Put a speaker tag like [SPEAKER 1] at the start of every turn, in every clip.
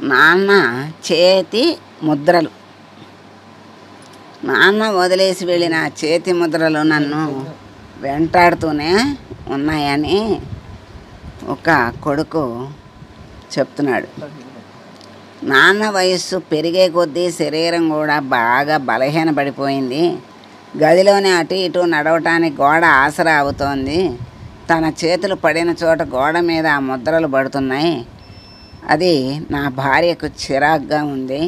[SPEAKER 1] నాన్న చేతి ముద్రలు. నాన్న వదిలేసి వెళ్ళిన చేతి ముద్రలు నన్ను వెంటాడుతూనే ఉన్నాయని ఒక కొడుకు చెప్తున్నాడు. నాన్న వయస్సు పెరిగే కొద్దీ శరీరం కూడా బాగా బలహీనపడిపోయింది. గదిలోనే అటు ఇటు నడవటానికి గోడ ఆసరా అవుతోంది. తన చేతులు పడిన చోట గోడ మీద ఆ ముద్రలు పడుతున్నాయి. అది నా భార్యకు చిరాగ్గా ఉంది.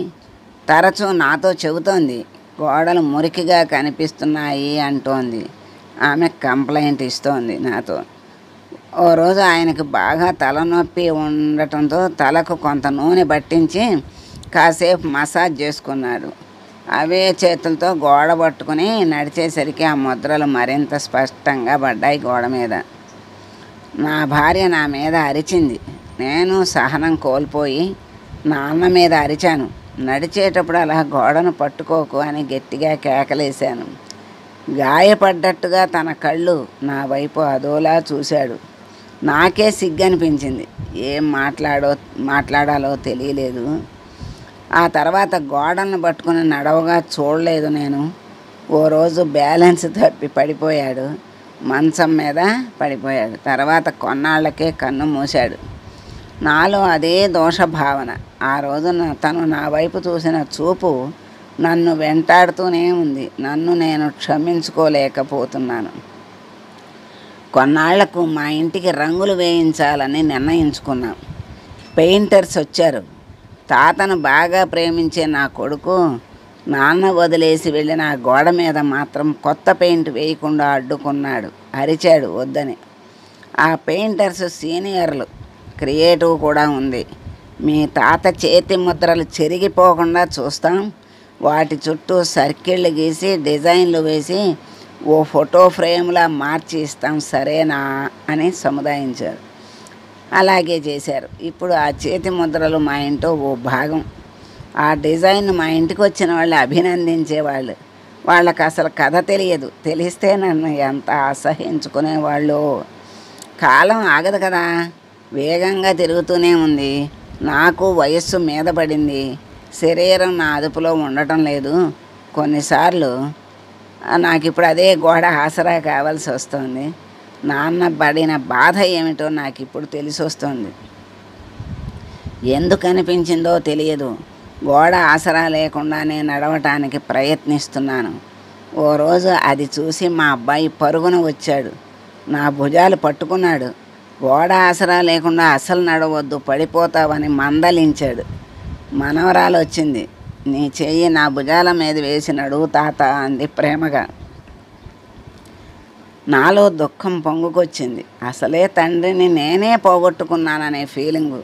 [SPEAKER 1] తరచూ నాతో చెబుతోంది, గోడలు మురికిగా కనిపిస్తున్నాయి అంటోంది. ఆమె కంప్లైంట్ ఇస్తోంది నాతో. ఓ రోజు ఆయనకు బాగా తలనొప్పి ఉండటంతో తలకు కొంత నూనె పట్టించి కాసేపు మసాజ్ చేసుకున్నాడు. అవే చేతులతో గోడ పట్టుకుని నడిచేసరికి ఆ ముద్రలు మరింత స్పష్టంగా పడ్డాయి గోడ మీద. నా భార్య నా మీద అరిచింది. నేను సహనం కోల్పోయి నాన్న మీద అరిచాను. నడిచేటప్పుడు అలా గోడను పట్టుకోకు అని గట్టిగా కేకలేశాను. గాయపడ్డట్టుగా తన కళ్ళు నా వైపు అదోలా చూశాడు. నాకే సిగ్గనిపించింది. ఏం మాట్లాడాలో తెలియలేదు. ఆ తర్వాత గోడలను పట్టుకుని నడవగా చూడలేదు నేను. ఓ రోజు బ్యాలెన్స్ తప్పి పడిపోయాడు. మంచం మీద పడిపోయాడు. తర్వాత కొన్నాళ్ళకే కన్ను మూశాడు. నాలో అదే దోష భావన. ఆ రోజున తను నా వైపు చూసిన చూపు నన్ను వెంటాడుతూనే ఉంది. నన్ను నేను క్షమించుకోలేకపోతున్నాను. కొన్నాళ్లకు మా ఇంటికి రంగులు వేయించాలని నిర్ణయించుకున్నాం. పెయింటర్స్ వచ్చారు. తాతను బాగా ప్రేమించే నా కొడుకు నాన్న వదిలేసి వెళ్ళిన ఆ గోడ మీద మాత్రం కొత్త పెయింట్ వేయకుండా అడ్డుకున్నాడు. అరిచాడు వద్దని. ఆ పెయింటర్స్ సీనియర్లు. క్రియేటివ్ కూడా ఉంది. మీ తాత చేతి ముద్రలు చెరిగిపోకుండా చూస్తాం. వాటి చుట్టూ సర్కిళ్ళు గీసి డిజైన్లు వేసి ఓ ఫోటో ఫ్రేమ్లా మార్చి ఇస్తాం, సరేనా అని సముదాయించారు. అలాగే చేశారు. ఇప్పుడు ఆ చేతి ముద్రలు మా ఇంట్లో ఓ భాగం. ఆ డిజైన్ మా ఇంటికి వచ్చిన వాళ్ళు అభినందించేవాళ్ళు. వాళ్ళకి అసలు కథ తెలియదు. తెలిస్తే నన్ను ఎంత అసహించుకునేవాళ్ళు. కాలం ఆగదు కదా, వేగంగా తిరుగుతూనే ఉంది. నాకు వయస్సు మీద పడింది. శరీరం నా అదుపులో ఉండటం లేదు. కొన్నిసార్లు నాకు ఇప్పుడు అదే గోడ ఆసరా కావాల్సి వస్తుంది. నాన్న పడిన బాధ ఏమిటో నాకు ఇప్పుడు తెలిసి వస్తుంది. ఎందుకు అనిపించిందో తెలియదు. గోడ ఆసరా లేకుండానే నడవటానికి ప్రయత్నిస్తున్నాను. ఓ రోజు అది చూసి మా అబ్బాయి పరుగున వచ్చాడు. నా భుజాలు పట్టుకున్నాడు. గోడ ఆసరా లేకుండా అసలు నడవద్దు, పడిపోతావని మందలించాడు. మనవరాలు వచ్చింది. నీ చెయ్యి నా భుజాల మీద వేసి నడువు తాత అంది ప్రేమగా. నాలో దుఃఖం పొంగుకొచ్చింది. అసలే తండ్రిని నేనే పోగొట్టుకున్నాననే ఫీలింగు.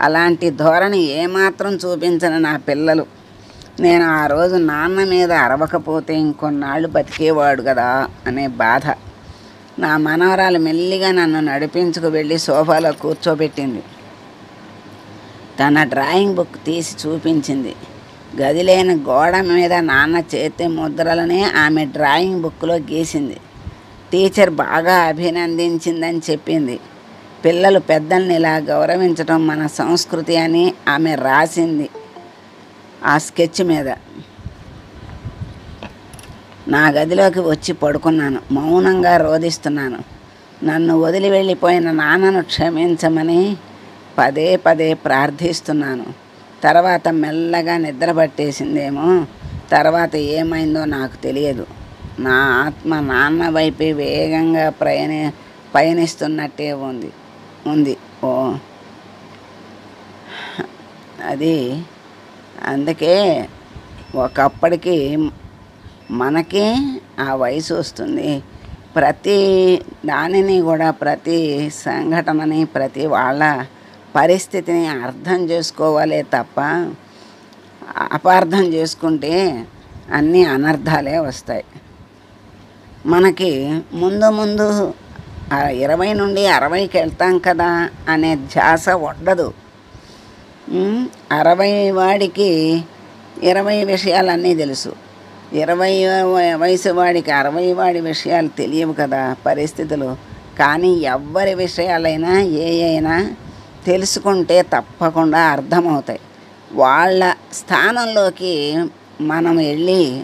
[SPEAKER 1] అలాంటి ధోరణి ఏమాత్రం చూపించని నా పిల్లలు. నేను ఆ రోజు నాన్న మీద అరవకపోతే ఇంకొన్నాళ్ళు బతికేవాడు కదా అనే బాధ. నా మనవరాలు మెల్లిగా నన్ను నడిపించుకు వెళ్ళి సోఫాలో కూర్చోబెట్టింది. తన డ్రాయింగ్ బుక్ తీసి చూపించింది. గదిలేని గోడ మీద నాన్న చేతి ముద్రలనే ఆమె డ్రాయింగ్ బుక్లో గీసింది. టీచర్ బాగా అభినందించిందని చెప్పింది. పిల్లలు పెద్దల్ని ఇలా గౌరవించడం మన సంస్కృతి అని ఆమె రాసింది ఆ స్కెచ్ మీద. నా గదిలోకి వచ్చి పడుకున్నాను. మౌనంగా రోదిస్తున్నాను. నన్ను వదిలి వెళ్ళిపోయిన నాన్నను క్షమించమని పదే పదే ప్రార్థిస్తున్నాను. తర్వాత మెల్లగా నిద్ర పట్టేసిందేమో. తర్వాత ఏమైందో నాకు తెలియదు. నా ఆత్మ నాన్న వైపే వేగంగా పయనిస్తున్నట్టే ఉంది. అది అందుకే ఒకప్పటికి మనకి ఆ వయసు వస్తుంది. ప్రతి దానిని కూడా, ప్రతి సంఘటనని, ప్రతి వాళ్ళ పరిస్థితిని అర్థం చేసుకోవాలే తప్ప అపార్థం చేసుకుంటే అన్నీ అనర్థాలే వస్తాయి. మనకి ముందు 20 నుండి 60కి వెళ్తాం కదా అనే ధ్యాస ఉండదు. 60 వాడికి 20 విషయాలన్నీ తెలుసు. 20 వయసు వాడికి 60 వాడి విషయాలు తెలియవు కదా, పరిస్థితులు. కానీ ఎవ్వరి విషయాలైనా అయినా తెలుసుకుంటే తప్పకుండా అర్థమవుతాయి. వాళ్ళ స్థానంలోకి మనం వెళ్ళి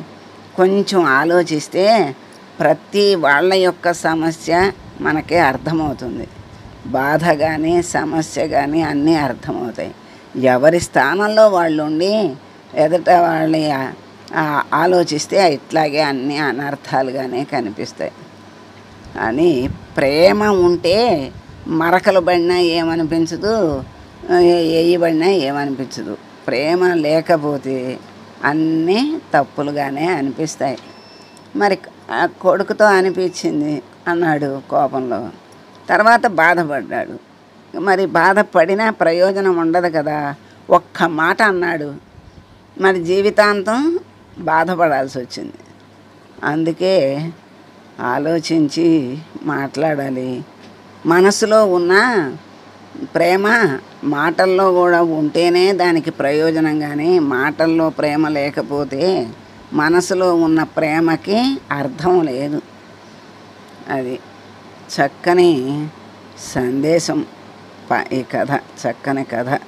[SPEAKER 1] కొంచెం ఆలోచిస్తే ప్రతి వాళ్ళ యొక్క సమస్య మనకి అర్థమవుతుంది. బాధ కానీ సమస్య కానీ అన్నీ అర్థమవుతాయి. ఎవరి స్థానంలో వాళ్ళు ఉండి ఎదుట వాళ్ళ ఆలోచిస్తే ఇట్లాగే అన్నీ అనర్థాలుగానే కనిపిస్తాయి. అని ప్రేమ ఉంటే మరకలు పడినా ఏమనిపించదు, వేయబడినా ఏమనిపించదు. ప్రేమ లేకపోతే అన్నీ తప్పులుగానే అనిపిస్తాయి. మరి ఆ కొడుకుతో అనిపించింది అన్నాడు కోపంలో, తర్వాత బాధపడ్డాడు. మరి బాధపడినా ప్రయోజనం ఉండదు కదా. ఒక్క మాట అన్నాడు, మరి జీవితాంతం బాధపడాల్సి వచ్చింది. అందుకే ఆలోచించి మాట్లాడాలి. మనసులో ఉన్న ప్రేమ మాటల్లో కూడా ఉంటేనే దానికి ప్రయోజనం. కానీ మాటల్లో ప్రేమ లేకపోతే మనసులో ఉన్న ప్రేమకి అర్థం లేదు. అది చక్కని సందేశం ఈ కథ, చక్కని కథ.